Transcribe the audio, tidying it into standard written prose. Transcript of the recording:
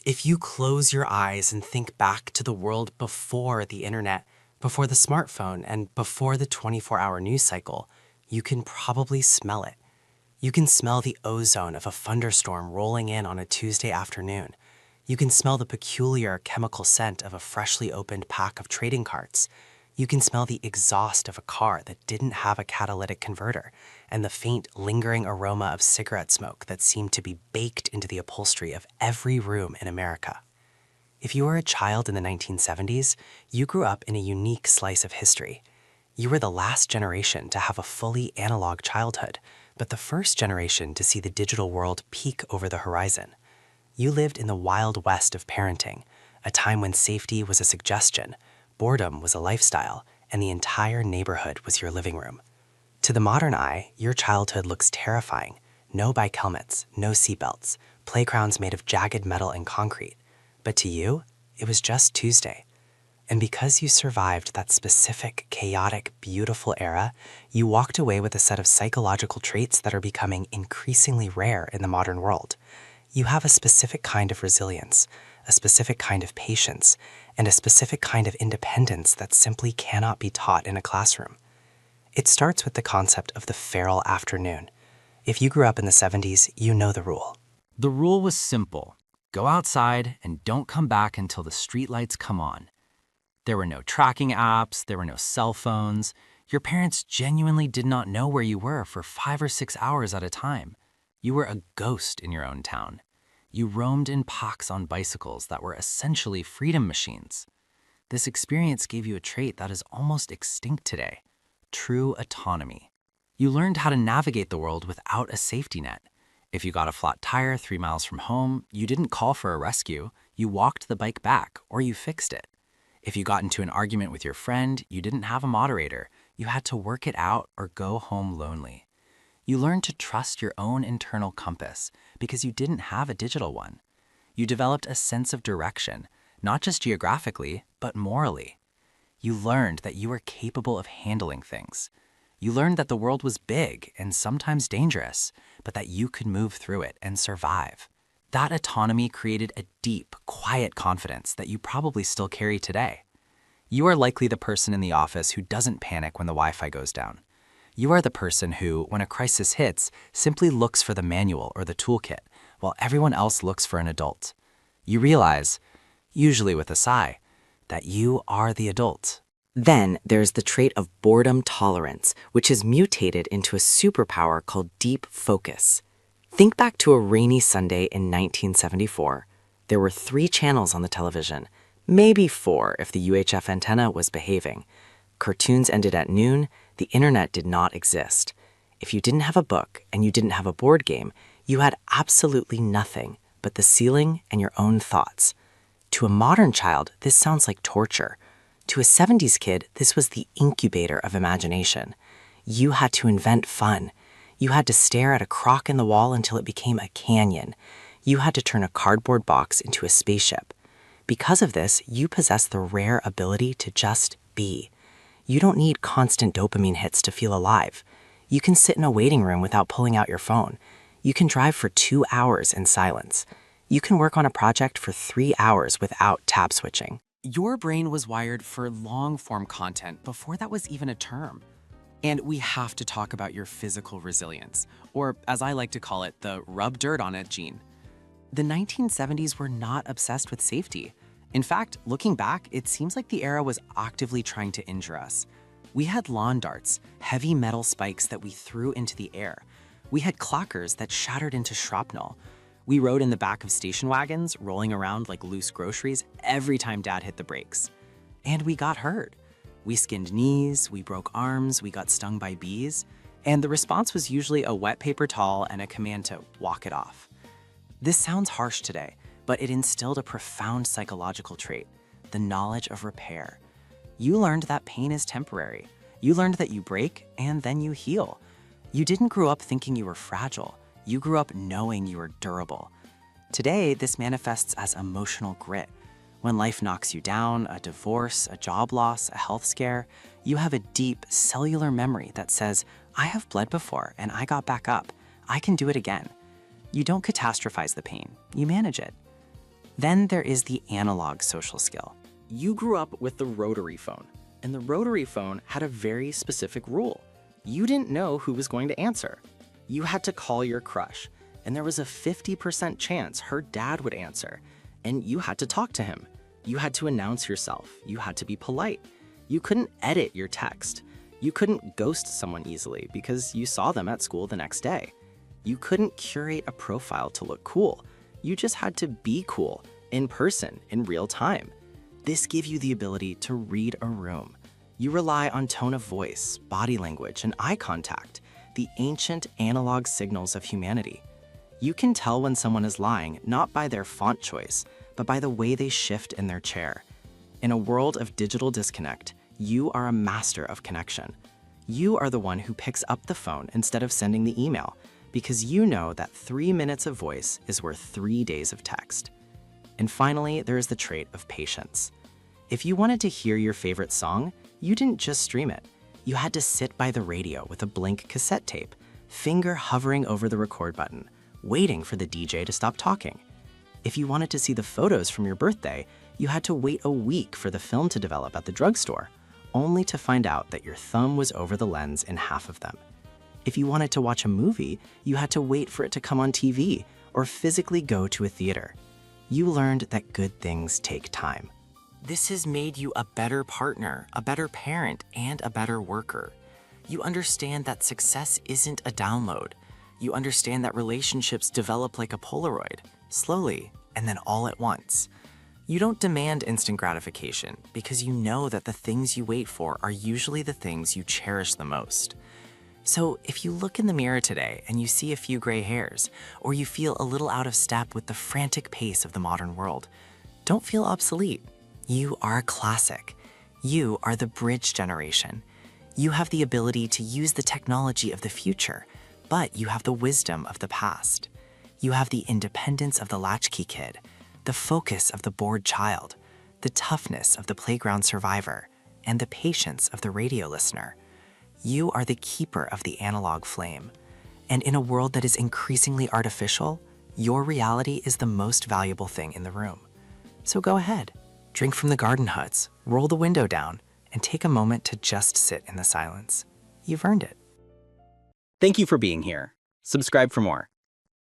If you close your eyes and think back to the world before the internet, before the smartphone, and before the 24-hour news cycle, you can probably smell it. You can smell the ozone of a thunderstorm rolling in on a Tuesday afternoon. You can smell the peculiar chemical scent of a freshly opened pack of trading cards. You can smell the exhaust of a car that didn't have a catalytic converter, and the faint, lingering aroma of cigarette smoke that seemed to be baked into the upholstery of every room in America. If you were a child in the 1970s, you grew up in a unique slice of history. You were the last generation to have a fully analog childhood, but the first generation to see the digital world peek over the horizon. You lived in the wild west of parenting, a time when safety was a suggestion, boredom was a lifestyle, and the entire neighborhood was your living room. To the modern eye, your childhood looks terrifying. No bike helmets, no seatbelts, playgrounds made of jagged metal and concrete. But to you, it was just Tuesday. And because you survived that specific, chaotic, beautiful era, you walked away with a set of psychological traits that are becoming increasingly rare in the modern world. You have a specific kind of resilience, a specific kind of patience, and a specific kind of independence that simply cannot be taught in a classroom. It starts with the concept of the feral afternoon. If you grew up in the 70s, you know the rule. The rule was simple. Go outside and don't come back until the streetlights come on. There were no tracking apps, there were no cell phones. Your parents genuinely did not know where you were for 5 or 6 hours at a time. You were a ghost in your own town. You roamed in packs on bicycles that were essentially freedom machines. This experience gave you a trait that is almost extinct today: true autonomy. You learned how to navigate the world without a safety net. If you got a flat tire 3 miles from home, you didn't call for a rescue, you walked the bike back or you fixed it. If you got into an argument with your friend, you didn't have a moderator, you had to work it out or go home lonely. You learned to trust your own internal compass because you didn't have a digital one. You developed a sense of direction, not just geographically, but morally. You learned that you were capable of handling things. You learned that the world was big and sometimes dangerous, but that you could move through it and survive. That autonomy created a deep, quiet confidence that you probably still carry today. You are likely the person in the office who doesn't panic when the Wi-Fi goes down. You are the person who, when a crisis hits, simply looks for the manual or the toolkit, while everyone else looks for an adult. You realize, usually with a sigh, that you are the adult. Then there's the trait of boredom tolerance, which is mutated into a superpower called deep focus. Think back to a rainy Sunday in 1974. There were 3 channels on the television, maybe 4 if the UHF antenna was behaving. Cartoons ended at noon, the internet did not exist. If you didn't have a book and you didn't have a board game, you had absolutely nothing but the ceiling and your own thoughts. To a modern child, this sounds like torture. To a 70s kid, this was the incubator of imagination. You had to invent fun. You had to stare at a crock in the wall until it became a canyon. You had to turn a cardboard box into a spaceship. Because of this, you possess the rare ability to just be. You don't need constant dopamine hits to feel alive. You can sit in a waiting room without pulling out your phone. You can drive for 2 hours in silence. You can work on a project for 3 hours without tab switching. Your brain was wired for long-form content before that was even a term. And we have to talk about your physical resilience, or as I like to call it, the rub dirt on it gene. The 1970s were not obsessed with safety. In fact, looking back, it seems like the era was actively trying to injure us. We had lawn darts, heavy metal spikes that we threw into the air. We had clockers that shattered into shrapnel. We rode in the back of station wagons, rolling around like loose groceries every time Dad hit the brakes. And we got hurt. We skinned knees, we broke arms, we got stung by bees, and the response was usually a wet paper towel and a command to walk it off. This sounds harsh today, but it instilled a profound psychological trait: the knowledge of repair. You learned that pain is temporary. You learned that you break and then you heal. You didn't grow up thinking you were fragile. You grew up knowing you were durable. Today, this manifests as emotional grit. When life knocks you down, a divorce, a job loss, a health scare, you have a deep cellular memory that says, I have bled before and I got back up. I can do it again. You don't catastrophize the pain, you manage it. Then there is the analog social skill. You grew up with the rotary phone, and the rotary phone had a very specific rule. You didn't know who was going to answer. You had to call your crush, and there was a 50% chance her dad would answer, and you had to talk to him. You had to announce yourself. You had to be polite. You couldn't edit your text. You couldn't ghost someone easily because you saw them at school the next day. You couldn't curate a profile to look cool. You just had to be cool in person in real time. This gave you the ability to read a room. You rely on tone of voice, body language, and eye contact, the ancient analog signals of humanity. You can tell when someone is lying not by their font choice, but by the way they shift in their chair. In a world of digital disconnect, you are a master of connection. You are the one who picks up the phone instead of sending the email, because you know that 3 minutes of voice is worth 3 days of text. And finally, there is the trait of patience. If you wanted to hear your favorite song, you didn't just stream it. You had to sit by the radio with a blank cassette tape, finger hovering over the record button, waiting for the DJ to stop talking. If you wanted to see the photos from your birthday, you had to wait a week for the film to develop at the drugstore, only to find out that your thumb was over the lens in half of them. If you wanted to watch a movie, you had to wait for it to come on TV or physically go to a theater. You learned that good things take time. This has made you a better partner, a better parent, and a better worker. You understand that success isn't a download. You understand that relationships develop like a Polaroid, slowly and then all at once. You don't demand instant gratification because you know that the things you wait for are usually the things you cherish the most. So if you look in the mirror today and you see a few gray hairs, or you feel a little out of step with the frantic pace of the modern world, don't feel obsolete. You are a classic. You are the bridge generation. You have the ability to use the technology of the future, but you have the wisdom of the past. You have the independence of the latchkey kid, the focus of the bored child, the toughness of the playground survivor, and the patience of the radio listener. You are the keeper of the analog flame. And in a world that is increasingly artificial, your reality is the most valuable thing in the room. So go ahead, drink from the garden huts, roll the window down, and take a moment to just sit in the silence. You've earned it. Thank you for being here. Subscribe for more.